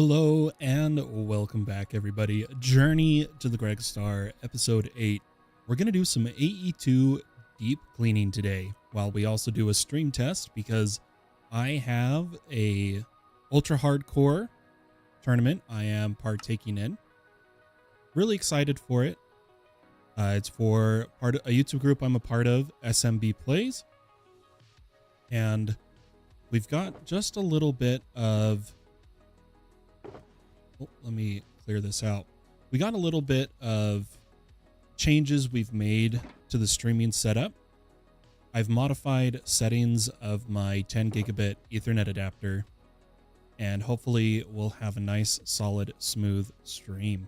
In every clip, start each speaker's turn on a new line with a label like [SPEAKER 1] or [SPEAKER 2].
[SPEAKER 1] Hello and welcome back, everybody. Journey to the Gregstar, episode 8. We're going to do some AE2 deep cleaning today, while we also do a stream test because I have a ultra hardcore tournament I am partaking in. Really excited for it. It's for a YouTube group I'm a part of, SMB Plays. And we've got just a little bit of... Oh, let me clear this out. We got a little bit of changes we've made to the streaming setup. I've modified settings of my 10 gigabit Ethernet adapter, and hopefully we'll have a nice, solid, smooth stream.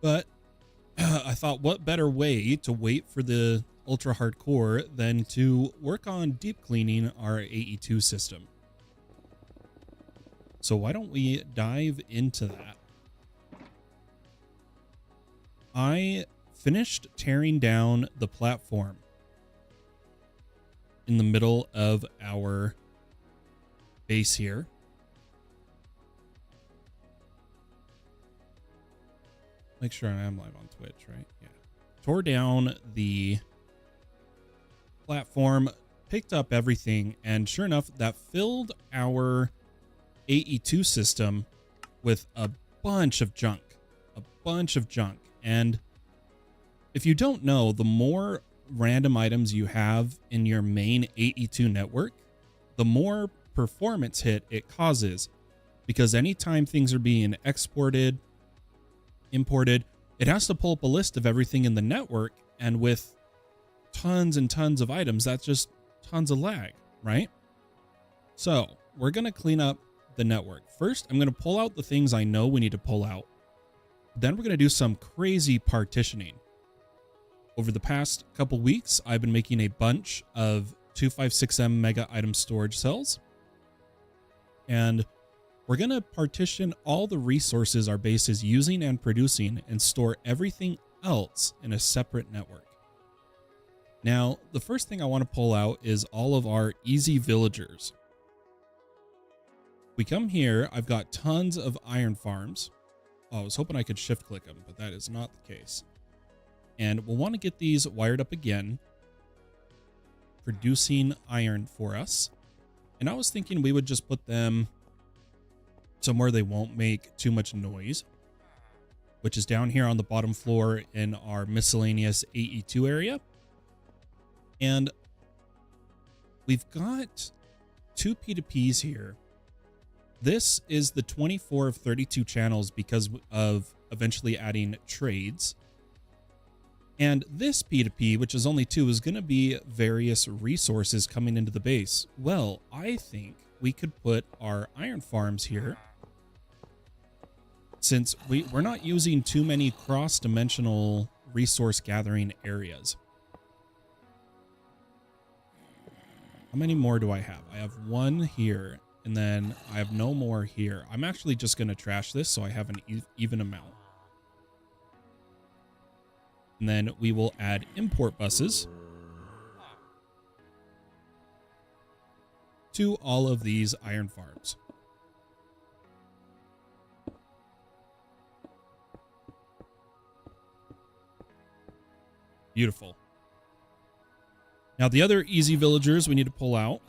[SPEAKER 1] But I thought, what better way to wait for the ultra hardcore than to work on deep cleaning our AE2 system. So why don't we dive into that? I finished tearing down the platform in the middle of our base here. Make sure I am live on Twitch, right? Yeah. Tore down the platform, picked up everything, and sure enough, that filled our AE2 system with a bunch of junk. And if you don't know, the more random items you have in your main AE2 network, the more performance hit it causes, because anytime things are being exported, imported, it has to pull up a list of everything in the network, and with tons and tons of items, that's just tons of lag, right? So we're going to clean up the network. First, I'm going to pull out the things I know we need to pull out. Then we're going to do some crazy partitioning. Over the past couple weeks, I've been making a bunch of 256M mega item storage cells. And we're going to partition all the resources our base is using and producing and store everything else in a separate network. Now, the first thing I want to pull out is all of our easy villagers. We come here, I've got tons of iron farms. Oh, I was hoping I could shift click them, but that is not the case. And we'll want to get these wired up again, producing iron for us. And I was thinking we would just put them somewhere they won't make too much noise, which is down here on the bottom floor in our miscellaneous AE2 area. And we've got two P2Ps here. This is the 24 of 32 channels because of eventually adding trades. And this P2P, which is only 2, is going to be various resources coming into the base. Well, I think we could put our iron farms here, since we're not using too many cross-dimensional resource gathering areas. How many more do I have? I have 1 here. And then I have no more here. I'm actually just going to trash this so I have an even amount. And then we will add import buses to all of these iron farms. Beautiful. Now the other easy villagers we need to pull out.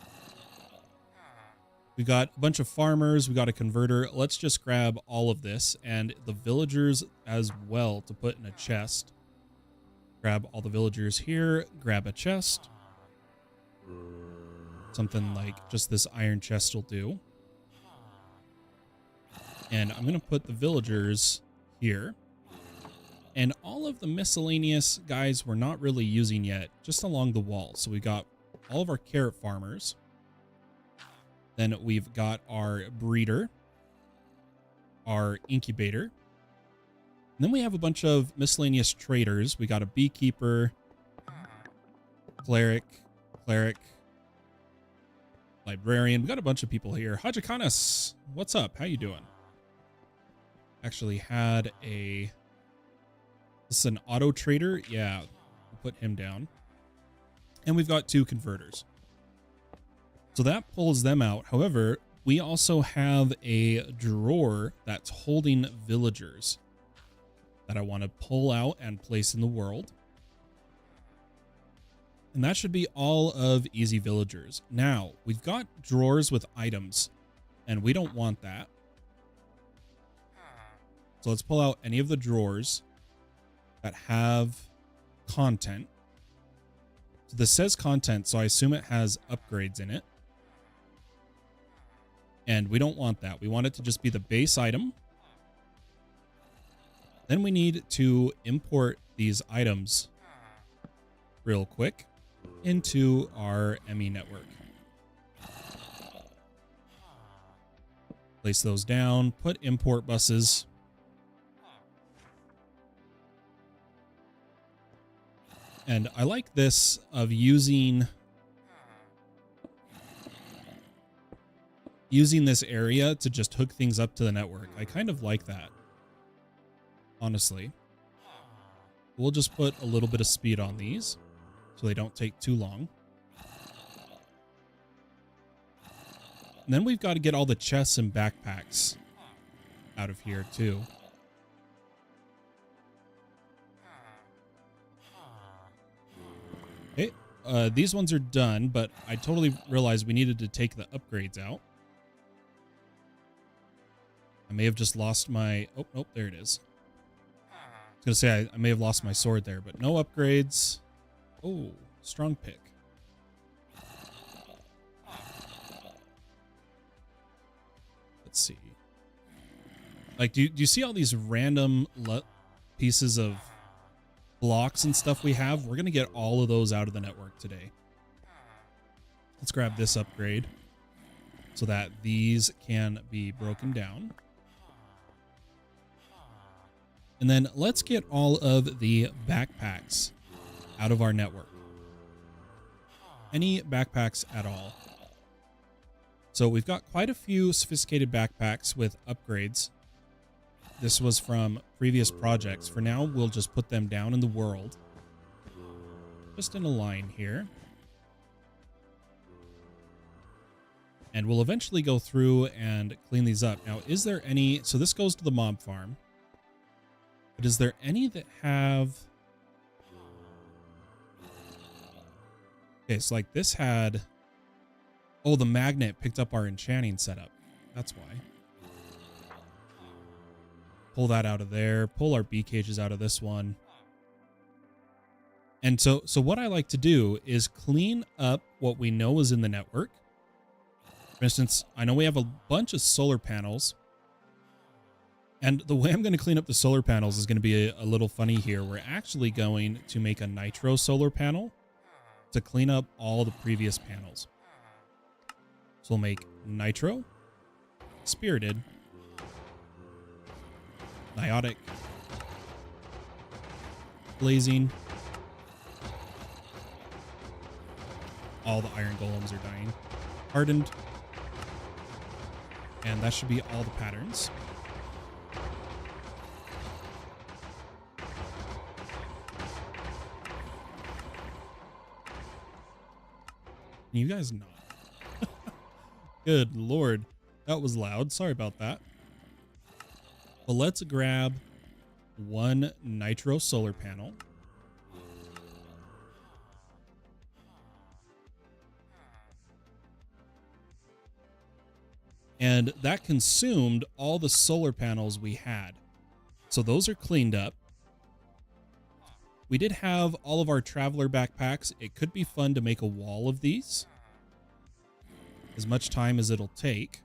[SPEAKER 1] We got a bunch of farmers, we got a converter. Let's just grab all of this and the villagers as well to put in a chest. Grab all the villagers here, grab a chest. Something like just this iron chest will do. And I'm going to put the villagers here. And all of the miscellaneous guys we're not really using yet, just along the wall. So we got all of our carrot farmers. Then we've got our breeder, our incubator. And then we have a bunch of miscellaneous traders. We got a beekeeper, cleric, librarian. We got a bunch of people here. Hajikanas, what's up? How you doing? Actually had a... This is an auto trader. Yeah, we'll put him down. And we've got 2 converters. So that pulls them out. However, we also have a drawer that's holding villagers that I want to pull out and place in the world. And that should be all of easy villagers. Now, we've got drawers with items, and we don't want that. So let's pull out any of the drawers that have content. So this says content, so I assume it has upgrades in it. And we don't want that. We want it to just be the base item. Then we need to import these items real quick into our ME network. Place those down, put import buses. And I like this of using this area to just hook things up to the network. I kind of like that, honestly. We'll just put a little bit of speed on these so they don't take too long. And then we've got to get all the chests and backpacks out of here too. Okay, these ones are done, but I totally realized we needed to take the upgrades out. I may have just lost my... Oh, nope, there it is. I was going to say I may have lost my sword there, but no upgrades. Oh, strong pick. Let's see. Like, do you see all these random pieces of blocks and stuff we have? We're going to get all of those out of the network today. Let's grab this upgrade so that these can be broken down. And then let's get all of the backpacks out of our network. Any backpacks at all. So we've got quite a few sophisticated backpacks with upgrades. This was from previous projects. For now, we'll just put them down in the world. Just in a line here. And we'll eventually go through and clean these up. Now, is there any... So this goes to the mob farm. But is there any that have... Okay, so like this had... Oh, the magnet picked up our enchanting setup. That's why. Pull that out of there. Pull our bee cages out of this one. And so what I like to do is clean up what we know is in the network. For instance, I know we have a bunch of solar panels. And the way I'm going to clean up the solar panels is going to be a little funny here. We're actually going to make a nitro solar panel to clean up all the previous panels. So we'll make nitro, spirited, niotic, blazing. All the iron golems are dying. Hardened. And that should be all the patterns. You guys not. Good Lord. That was loud. Sorry about that. But let's grab one nitro solar panel. And that consumed all the solar panels we had. So those are cleaned up. We did have all of our traveler backpacks. It could be fun to make a wall of these. As much time as it'll take.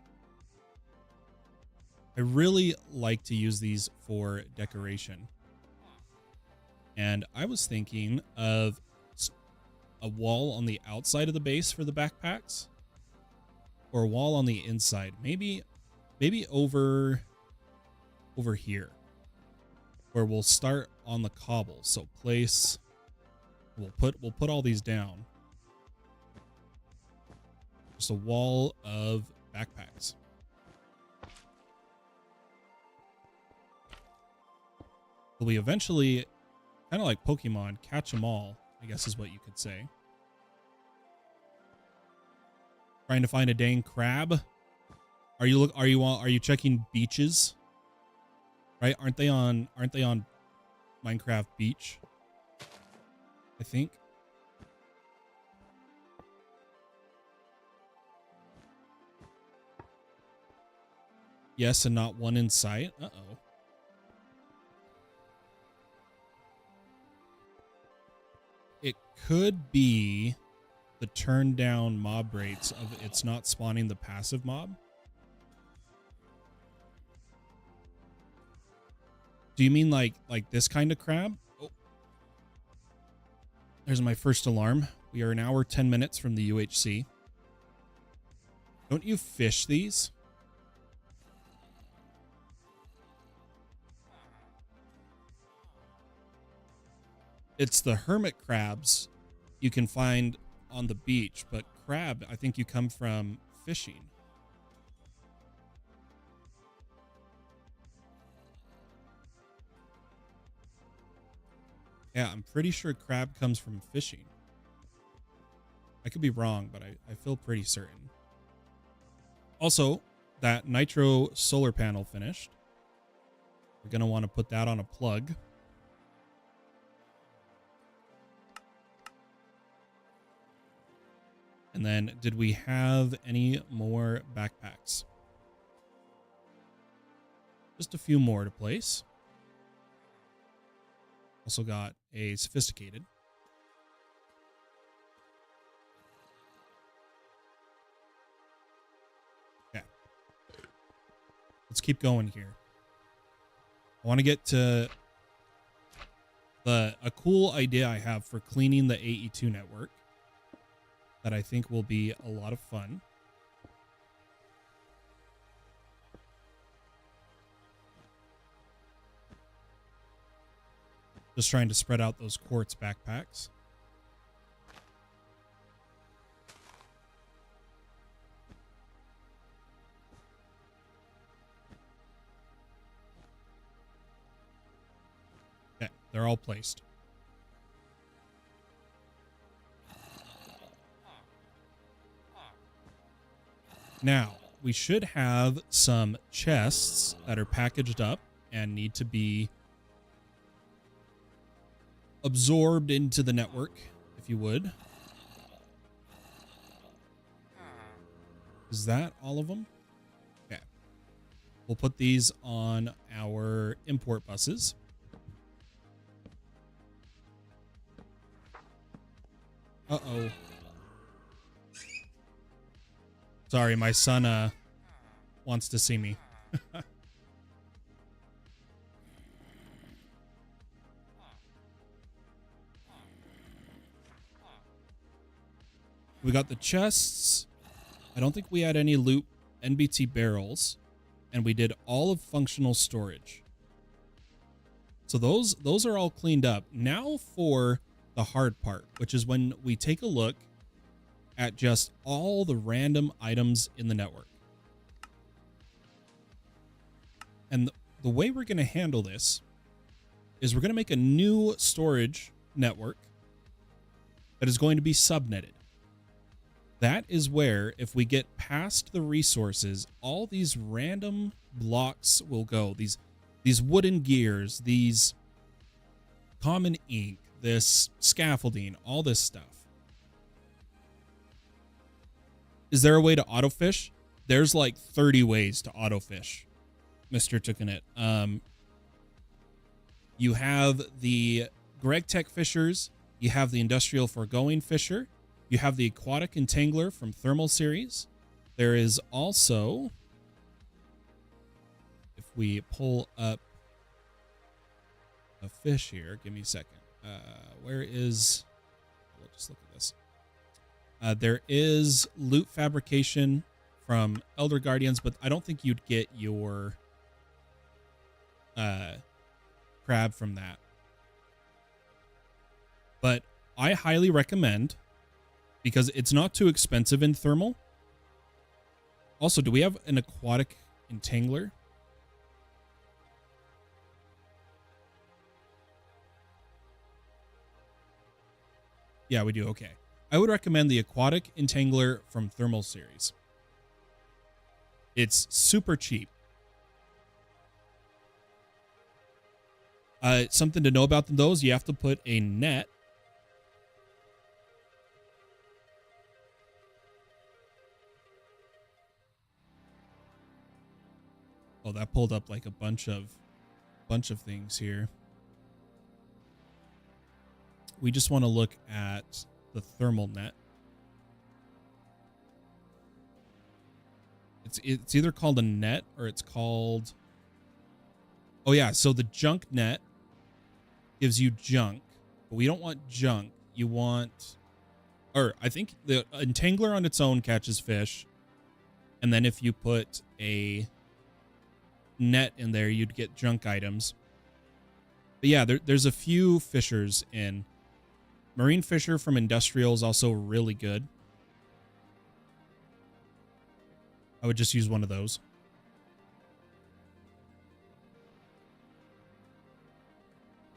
[SPEAKER 1] I really like to use these for decoration. And I was thinking of a wall on the outside of the base for the backpacks. Or a wall on the inside. Maybe over here. Where we'll start on the cobble. So place, we'll put all these down. Just a wall of backpacks. We eventually, kind of like Pokemon, catch them all, I guess is what you could say. Trying to find a dang crab. Are you checking beaches? Right? Aren't they on Minecraft Beach? I think. Yes, and not one in sight. Uh-oh. It could be the turn down mob rates of it's not spawning the passive mob. Do you mean like this kind of crab? Oh. There's my first alarm. We are an hour 10 minutes from the UHC. Don't you fish these? It's the hermit crabs you can find on the beach, but crab, I think you come from fishing. Yeah, I'm pretty sure crab comes from fishing. I could be wrong, but I feel pretty certain. Also, that nitro solar panel finished. We're going to want to put that on a plug. And then, did we have any more backpacks? Just a few more to place. Also got a sophisticated. Okay. Let's keep going here. I want to get to a cool idea I have for cleaning the AE2 network that I think will be a lot of fun. Just trying to spread out those quartz backpacks. Okay, they're all placed. Now, we should have some chests that are packaged up and need to be absorbed into the network, if you would. Is that all of them? Okay. We'll put these on our import buses. Uh-oh. Sorry, my son wants to see me. We got the chests. I don't think we had any loot NBT barrels, and we did all of functional storage. So those are all cleaned up. Now for the hard part, which is when we take a look at just all the random items in the network. And the way we're going to handle this is we're going to make a new storage network that is going to be subnetted. That is where, if we get past the resources, all these random blocks will go. These wooden gears, these common ink, this scaffolding, all this stuff. Is there a way to autofish? There's like 30 ways to autofish, Mr. Tookenit. You have the Gregtech fishers. You have the industrial foregoing fisher. You have the aquatic entangler from Thermal series. There is also, if we pull up a fish here, give me a second. Where is, we'll just look at this. There is loot fabrication from Elder Guardians, but I don't think you'd get your crab from that. But I highly recommend, because it's not too expensive in thermal. Also, do we have an aquatic entangler? Yeah, we do. Okay. I would recommend the Aquatic Entangler from Thermal Series. It's super cheap. Something to know about those, you have to put a net Oh, that pulled up like a bunch of things here. We just want to look at the thermal net. It's either called a net or it's called, oh yeah, so the junk net gives you junk, but we don't want junk. You want, or I think the entangler on its own catches fish, and then if you put a net in there, you'd get junk items. But yeah, there's a few fishers in. Marine Fisher from Industrial is also really good. I would just use one of those.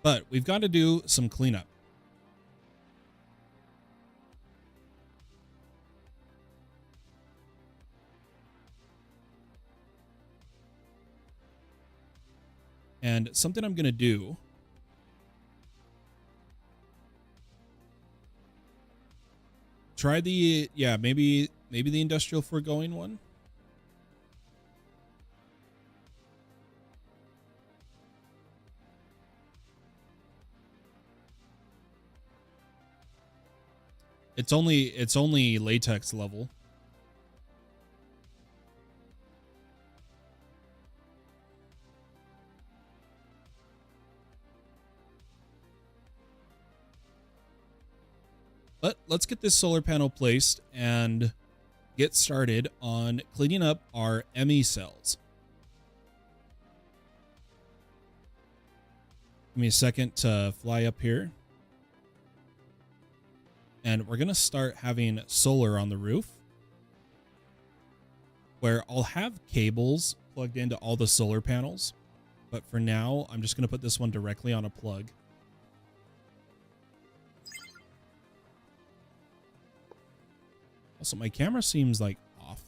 [SPEAKER 1] But we've got to do some cleanup. And something I'm going to do, try the, yeah, maybe the industrial foregoing one. It's only latex level. But let's get this solar panel placed and get started on cleaning up our ME cells. Give me a second to fly up here. And we're going to start having solar on the roof, where I'll have cables plugged into all the solar panels. But for now, I'm just going to put this one directly on a plug. Also, my camera seems like off.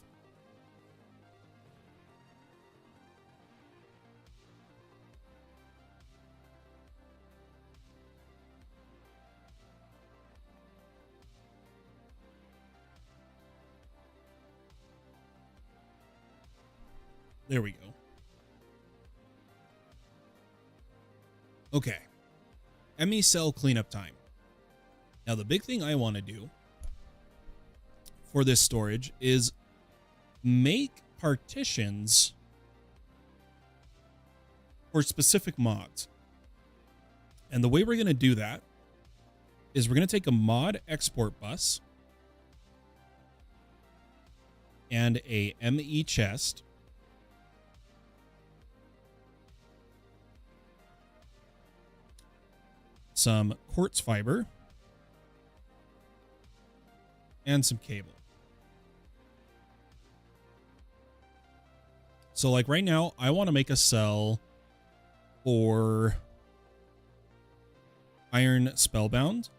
[SPEAKER 1] There we go. Okay. ME cell cleanup time. Now, the big thing I want to do for this storage is make partitions for specific mods. And the way we're going to do that is we're going to take a mod export bus and a ME chest, some quartz fiber, and some cable. So like right now, I want to make a cell for Iron Spellbound.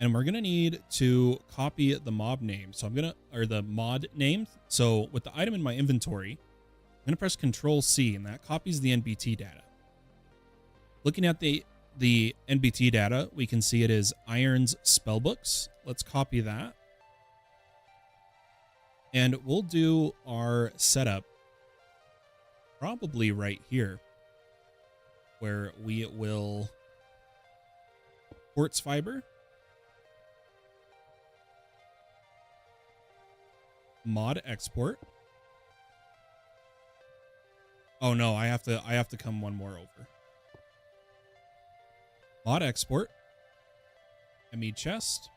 [SPEAKER 1] And we're going to need to copy the mob name. So I'm going to, or the mod name. So with the item in my inventory, I'm going to press Control C, and that copies the NBT data. Looking at the NBT data, we can see it is Iron's Spellbooks. Let's copy that. And we'll do our setup probably right here, where we will quartz fiber, mod export. Oh no, I have to come one more over. Mod export, ME chest,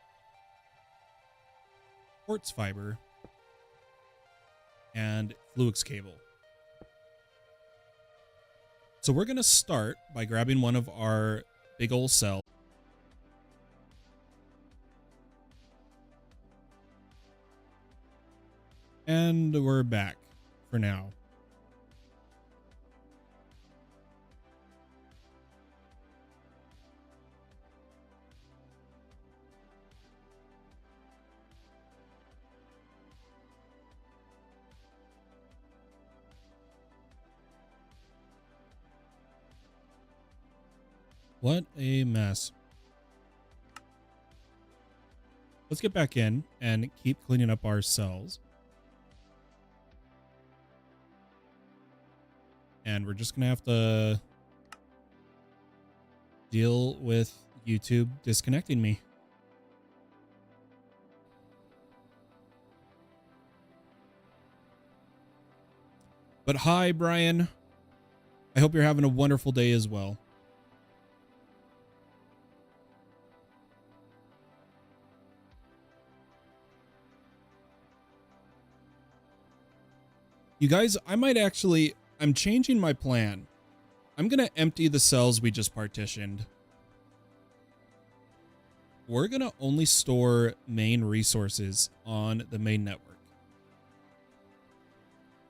[SPEAKER 1] quartz fiber, and Fluix cable. So we're going to start by grabbing one of our big old cells. And we're back for now. What a mess. Let's get back in and keep cleaning up our cells. And we're just going to have to deal with YouTube disconnecting me. But hi, Brian. I hope you're having a wonderful day as well. You guys, I'm changing my plan. I'm going to empty the cells we just partitioned. We're going to only store main resources on the main network.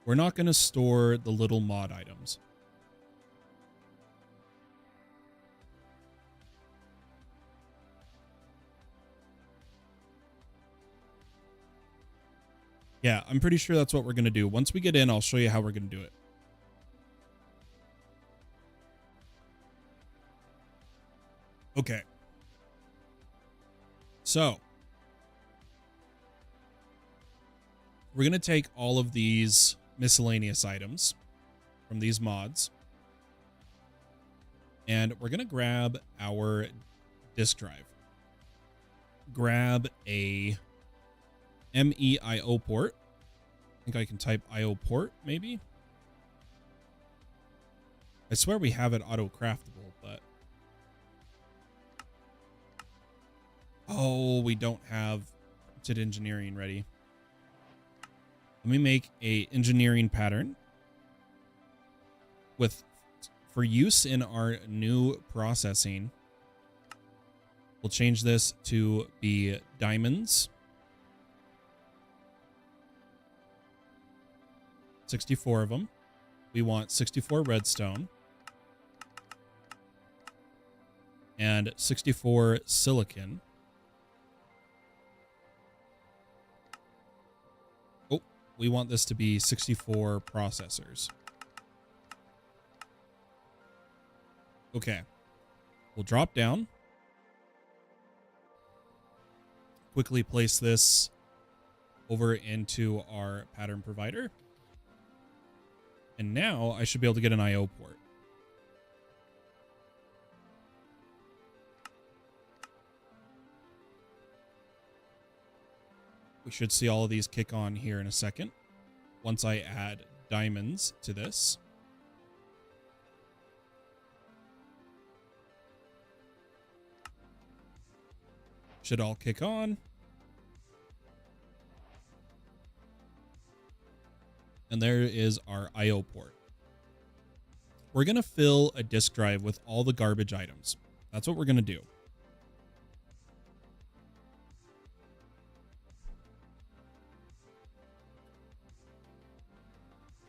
[SPEAKER 1] We're not going to store the little mod items. Yeah, I'm pretty sure that's what we're going to do. Once we get in, I'll show you how we're going to do it. Okay. So, we're going to take all of these miscellaneous items from these mods, and we're going to grab our disk drive. Grab a MEIO port. I think I can type IO port, maybe. I swear we have it auto-craftable, but... Oh, we don't have printed engineering ready. Let me make a engineering pattern for use in our new processing. We'll change this to be diamonds. 64 of them. We want 64 redstone. And 64 silicon. Oh, we want this to be 64 processors. Okay. We'll drop down. Quickly place this over into our pattern provider. And now I should be able to get an IO port. We should see all of these kick on here in a second. Once I add diamonds to this. Should all kick on. And there is our IO port. We're going to fill a disk drive with all the garbage items. That's what we're going to do.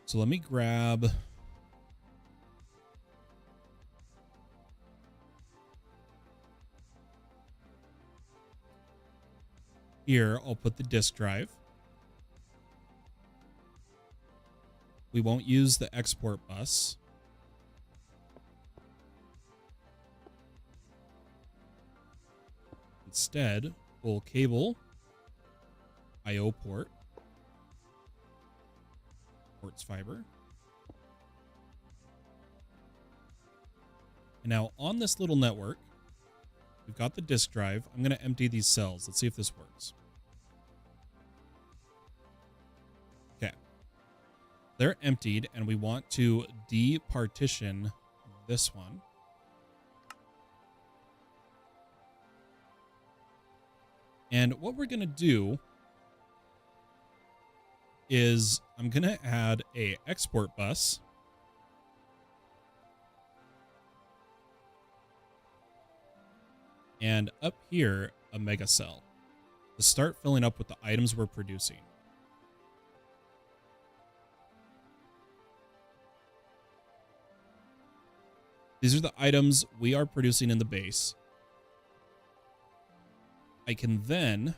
[SPEAKER 1] So let me grab... Here, I'll put the disk drive. We won't use the export bus. Instead, we'll cable IO port, quartz fiber. And now on this little network, we've got the disk drive. I'm going to empty these cells. Let's see if this works. Okay. They're emptied, and we want to departition this one. And what we're going to do is I'm going to add a export bus. And up here, a mega cell to start filling up with the items we're producing. These are the items we are producing in the base. I can then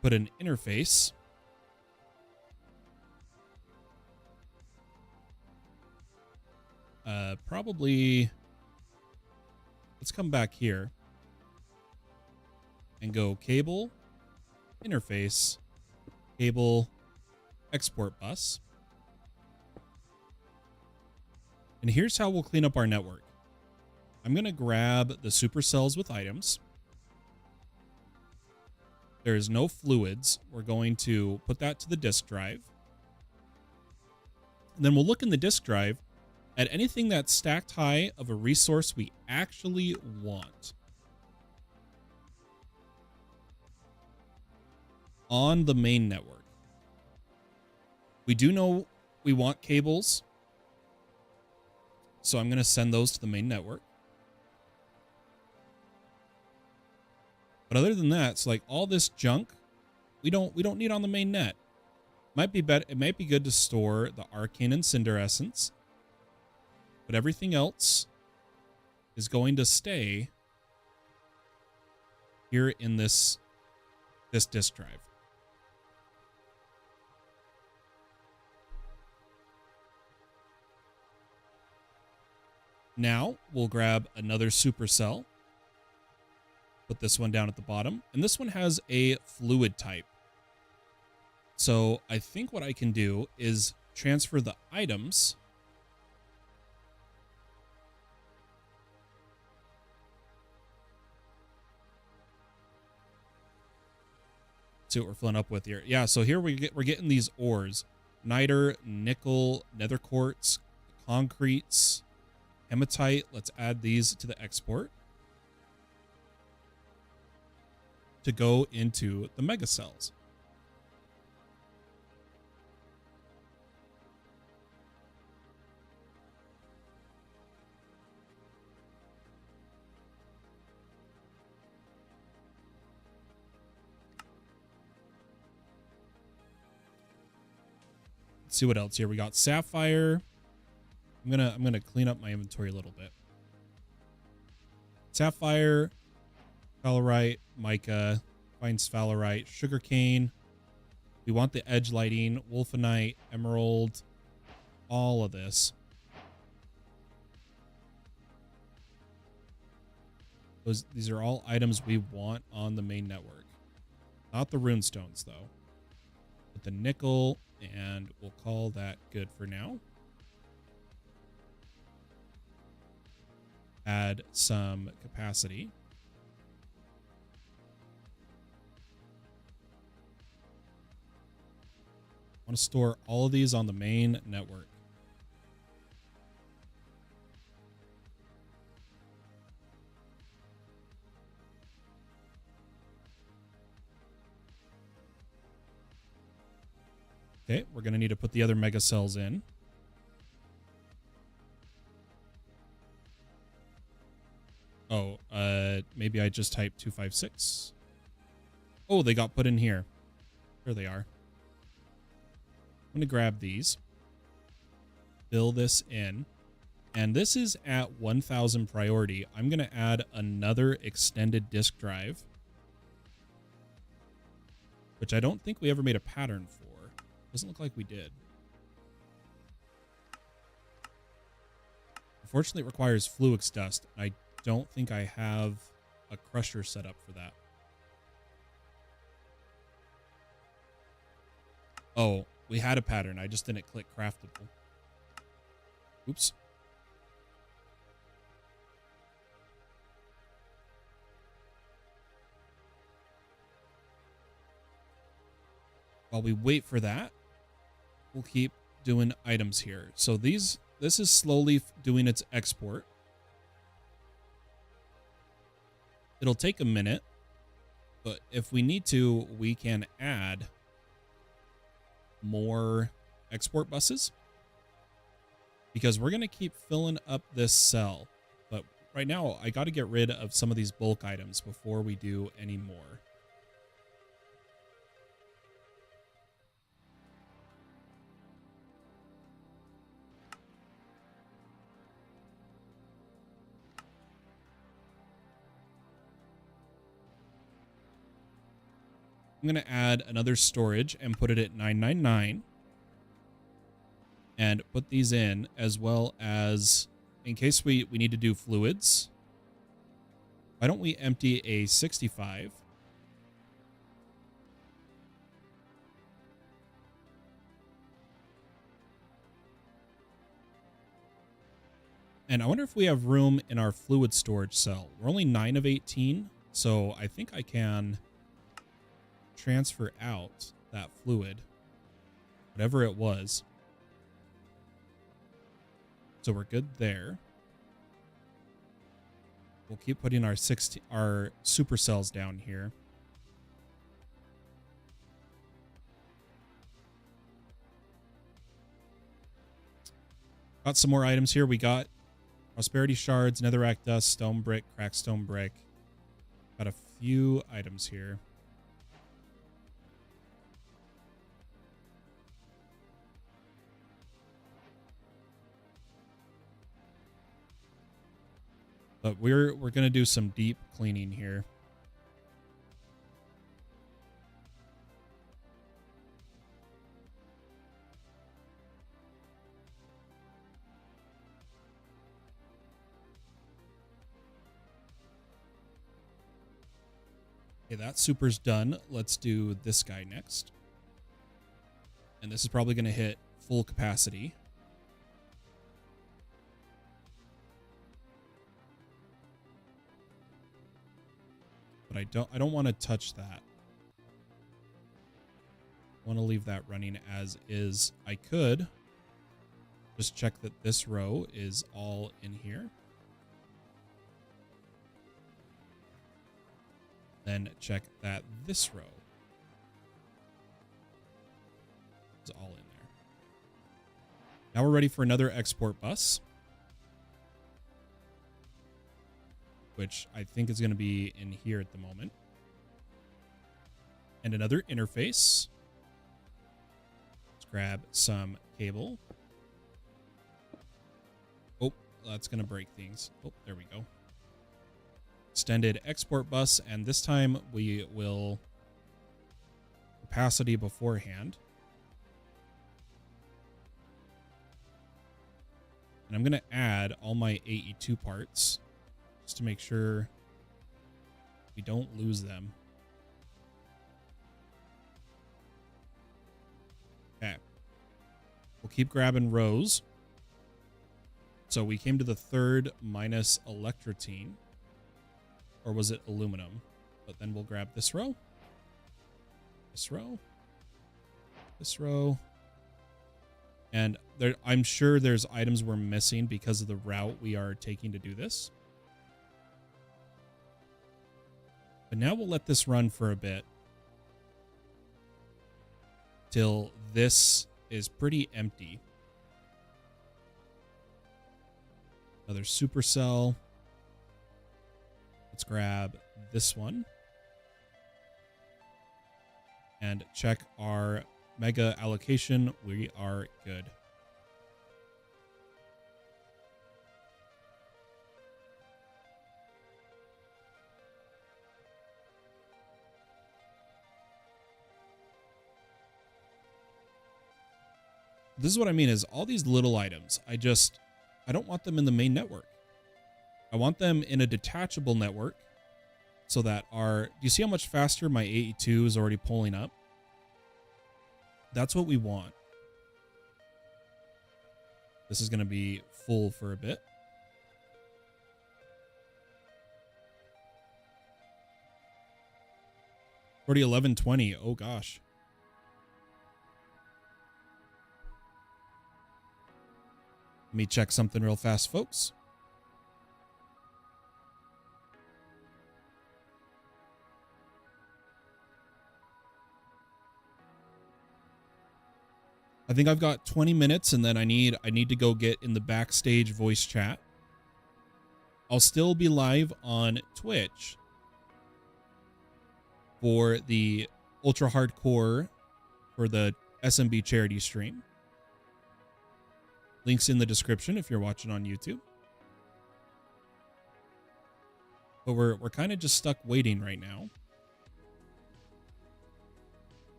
[SPEAKER 1] put an interface probably let's come back here and go cable, interface, cable, export bus. And here's how we'll clean up our network. I'm going to grab the supercells with items. There's no fluids. We're going to put that to the disk drive. And then we'll look in the disk drive at anything that's stacked high of a resource we actually want. On the main network. We do know we want cables, so I'm going to send those to the main network. But other than that, it's like all this junk we don't need on the main net. It might be good to store the arcane and cinder essence, but everything else is going to stay here in this disk drive. Now we'll grab another supercell. Put this one down at the bottom. And this one has a fluid type. So I think what I can do is transfer the items see what we're filling up with here. Yeah, so here we're getting these ores. Niter, nickel, nether quartz, concretes, hematite. Let's add these to the export to go into the mega cells. Let's see what else here. We got sapphire. I'm gonna clean up my inventory a little bit. Sapphire, sphalerite, mica, fine sphalerite, sugarcane. We want the edge lighting, wolfenite, emerald, all of this. These are all items we want on the main network. Not the runestones though. But the nickel, and we'll call that good for now. Add some capacity. I want to store all of these on the main network. Okay, we're going to need to put the other mega cells in. Oh, maybe I just typed 256. Oh, they got put in here. Here they are. I'm going to grab these. Fill this in. And this is at 1000 priority. I'm going to add another extended disk drive, which I don't think we ever made a pattern for. Doesn't look like we did. Unfortunately, it requires fluix dust. I don't think I have a crusher set up for that. Oh, we had a pattern. I just didn't click craftable. Oops. While we wait for that, we'll keep doing items here. So this is slowly doing its export. It'll take a minute, but if we need to, we can add more export buses because we're going to keep filling up this cell. But right now, I got to get rid of some of these bulk items before we do any more. I'm going to add another storage and put it at 999 and put these in as well as in case we need to do fluids. Why don't we empty a 65? And I wonder if we have room in our fluid storage cell. We're only 9 of 18, so I think I can transfer out that fluid, whatever it was. So we're good there. We'll keep putting our supercells down here. Got some more items here. We got prosperity shards, netherrack dust, stone brick, cracked stone brick. Got a few items here. But we're going to do some deep cleaning here. Okay, that super's done. Let's do this guy next. And this is probably going to hit full capacity. But I don't want to touch that. I want to leave that running as is. I could just check that this row is all in here. Then check that this row is all in there. Now we're ready for another export bus, which I think is going to be in here at the moment. And another interface. Let's grab some cable. Oh, that's going to break things. Oh, there we go. Extended export bus, and this time we will capacity beforehand. And I'm going to add all my AE2 parts just to make sure we don't lose them. Okay. We'll keep grabbing rows. So we came to the third minus electrotine. Or was it aluminum? But then we'll grab this row. This row. This row. And there, I'm sure there's items we're missing because of the route we are taking to do this. But now we'll let this run for a bit. Till this is pretty empty. Another supercell. Let's grab this one and check our mega allocation. We are good. This is what I mean is all these little items. I don't want them in the main network. I want them in a detachable network so that do you see how much faster my AE2 is already pulling up? That's what we want. This is going to be full for a bit. Already 11:20. Oh gosh. Let me check something real fast, folks. I think I've got 20 minutes and then I need to go get in the backstage voice chat. I'll still be live on Twitch for the ultra hardcore for the SMB charity stream. Links in the description if you're watching on YouTube. But we're kind of just stuck waiting right now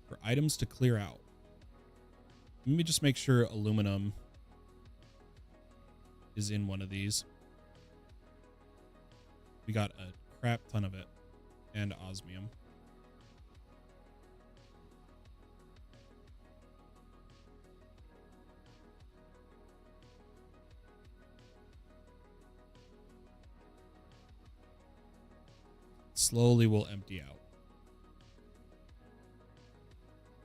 [SPEAKER 1] for items to clear out. Let me just make sure aluminum is in one of these. We got a crap ton of it. And osmium. Slowly we'll empty out.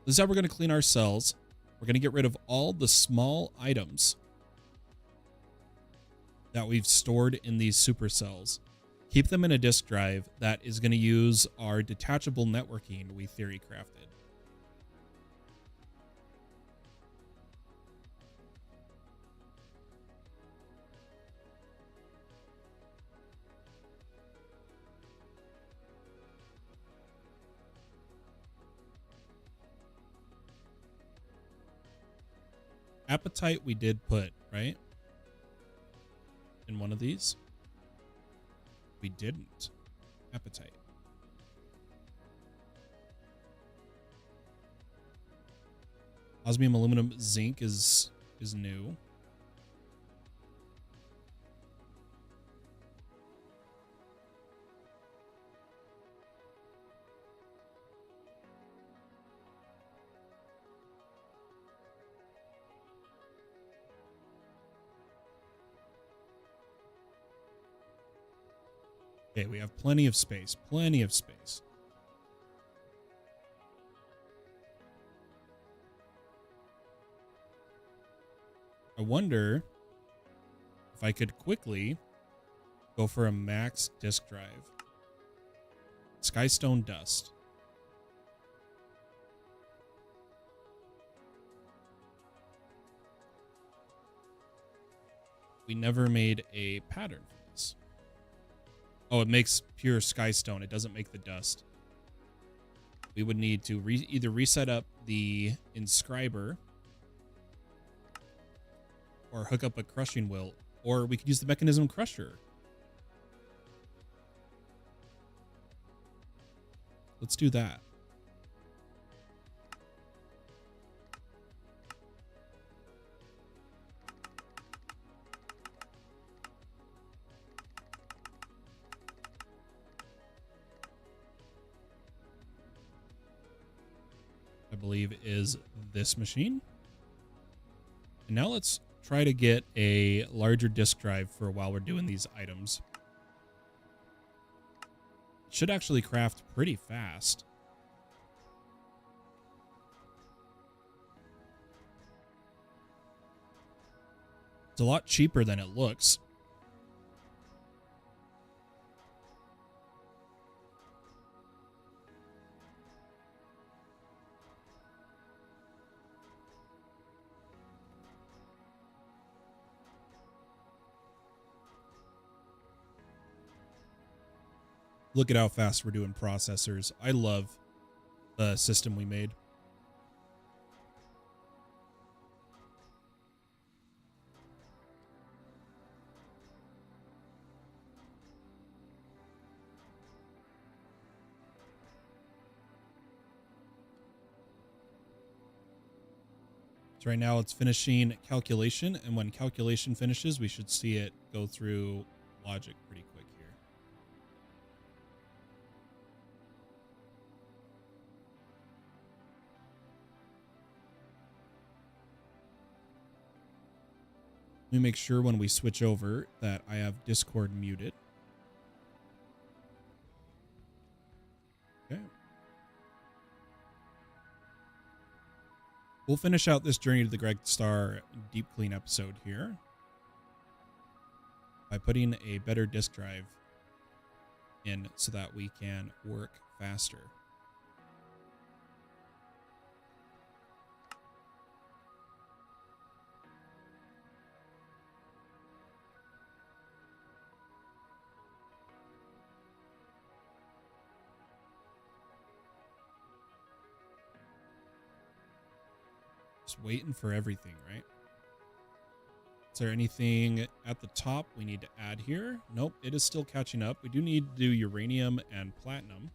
[SPEAKER 1] This is how we're going to clean our cells. We're going to get rid of all the small items that we've stored in these supercells. Keep them in a disk drive that is going to use our detachable networking we theory crafted. Appetite we did put, right? In one of these. We didn't. Appetite. Osmium, aluminum, zinc is new. Okay, we have plenty of space. Plenty of space. I wonder if I could quickly go for a max disk drive. Skystone dust. We never made a pattern for this. Oh, it makes pure skystone. It doesn't make the dust. We would need to either reset up the inscriber or hook up a crushing wheel, or we could use the mechanism crusher. Let's do that. I believe is this machine. And now let's try to get a larger disk drive for while we're doing these items. It should actually craft pretty fast. It's a lot cheaper than it looks. Look at how fast we're doing processors. I love the system we made. So right now it's finishing calculation, and when calculation finishes, we should see it go through logic pretty quick here. Let me make sure when we switch over that I have Discord muted. Okay. We'll finish out this journey to the Gregstar deep clean episode here by putting a better disk drive in so that we can work faster. Just waiting for everything, right? Is there anything at the top we need to add here? Nope, it is still catching up. We do need to do uranium and platinum.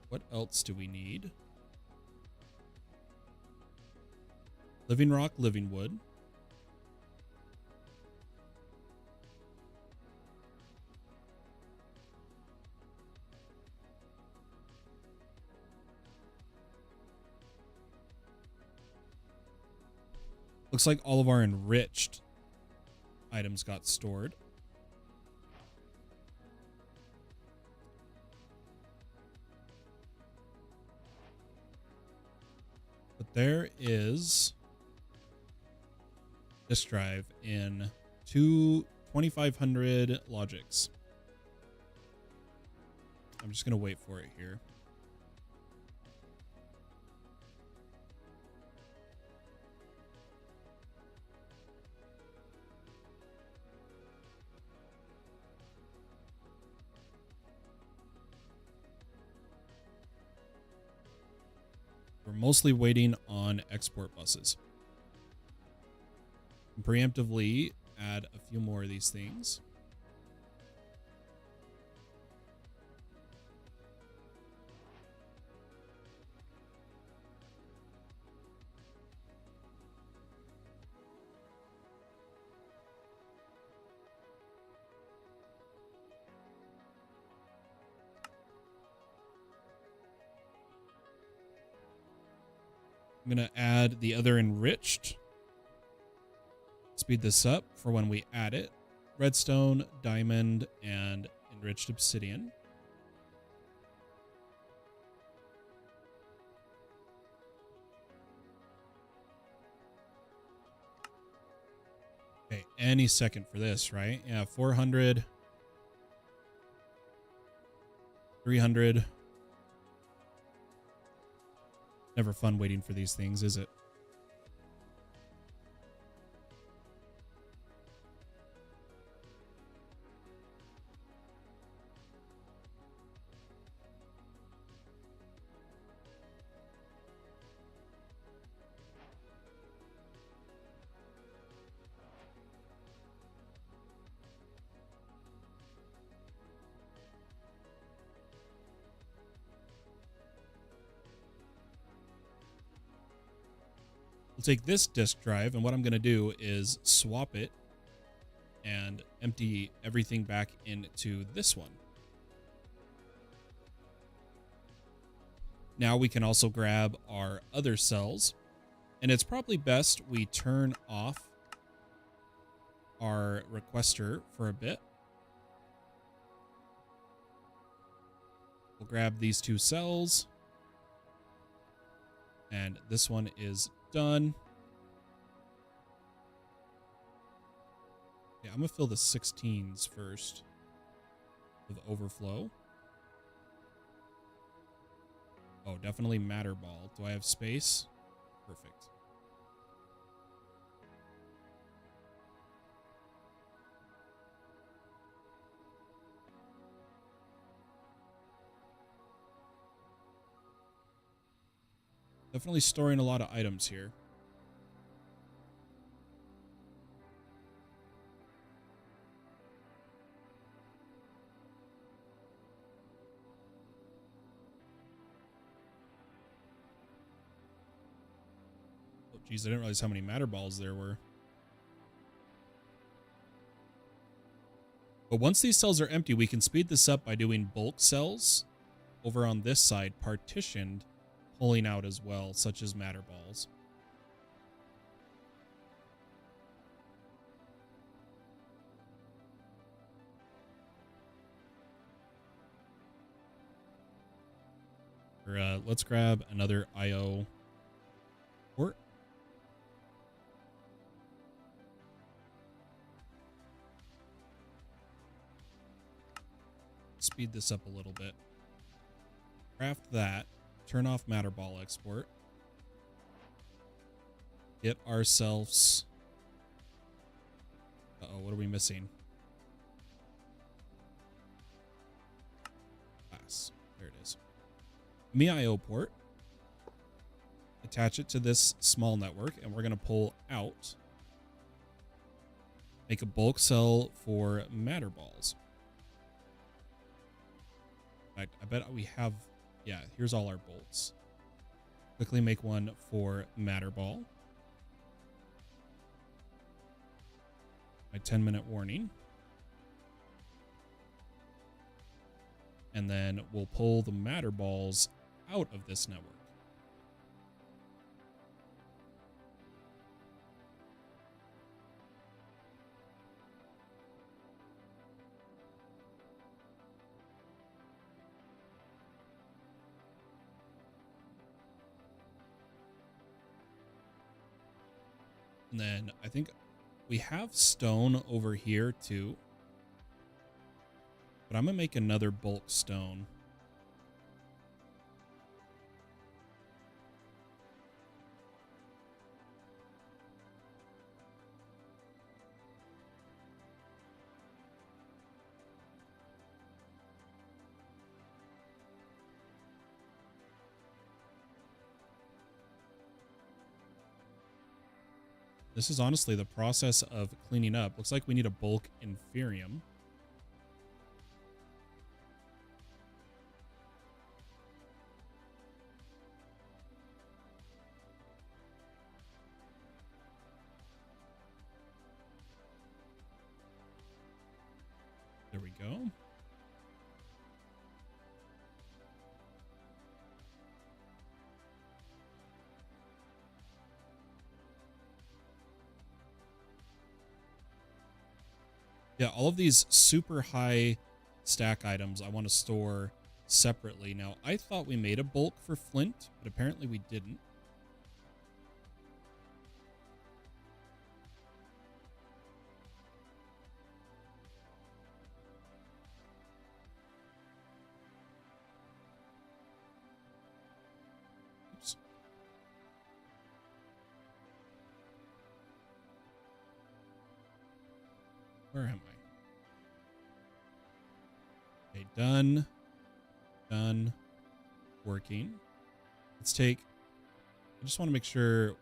[SPEAKER 1] What else do we need? Living rock, living wood. Looks like all of our enriched items got stored. But there is disk drive in 2500 logics. I'm just going to wait for it here. We're mostly waiting on export buses. And preemptively add a few more of these things. I'm going to add the other enriched. Speed this up for when we add it. Redstone, diamond, and enriched obsidian. Okay, any second for this, right? Yeah, 400. 300. Never fun waiting for these things, is it? We'll take this disk drive, and what I'm going to do is swap it and empty everything back into this one. Now we can also grab our other cells, and it's probably best we turn off our requester for a bit. We'll grab these two cells, and this one is done. Yeah, I'm gonna fill the 16s first with overflow. Oh, definitely matter ball. Do I have space? Perfect. Definitely storing a lot of items here. Oh, geez, I didn't realize how many matter balls there were. But once these cells are empty, we can speed this up by doing bulk cells over on this side, partitioned, pulling out as well, such as matter balls. Or, let's grab another IO port. Speed this up a little bit. Craft that. Turn off matter ball export. Get ourselves... Uh-oh, what are we missing? Glass. There it is. MIO port. Attach it to this small network, and we're going to pull out. Make a bulk cell for matter balls. In fact, I bet we have... Yeah, here's all our bolts. Quickly make one for matter ball. My 10-minute warning. And then we'll pull the matter balls out of this network. And then I think we have stone over here too. But I'm going to make another bulk stone. This is honestly the process of cleaning up. Looks like we need a bulk inferium. There we go. Yeah, all of these super high stack items I want to store separately. Now, I thought we made a bulk for flint, but apparently we didn't. Oops. Where am I? Okay, done. Done. Working. Let's take... I just want to make sure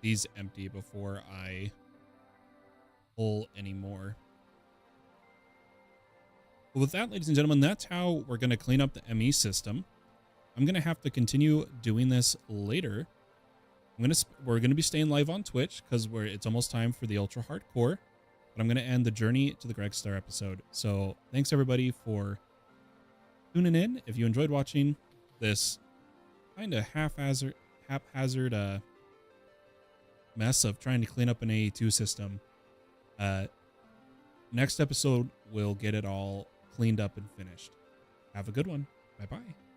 [SPEAKER 1] these empty before I pull any more. But with that, ladies and gentlemen, that's how we're going to clean up the ME system. I'm going to have to continue doing this later. We're going to be staying live on Twitch because it's almost time for the ultra hardcore. But I'm going to end the journey to the Gregstar episode. So thanks everybody for tuning in. If you enjoyed watching this kind of haphazard mess of trying to clean up an AE2 system, next episode we'll get it all cleaned up and finished. Have a good one. Bye bye.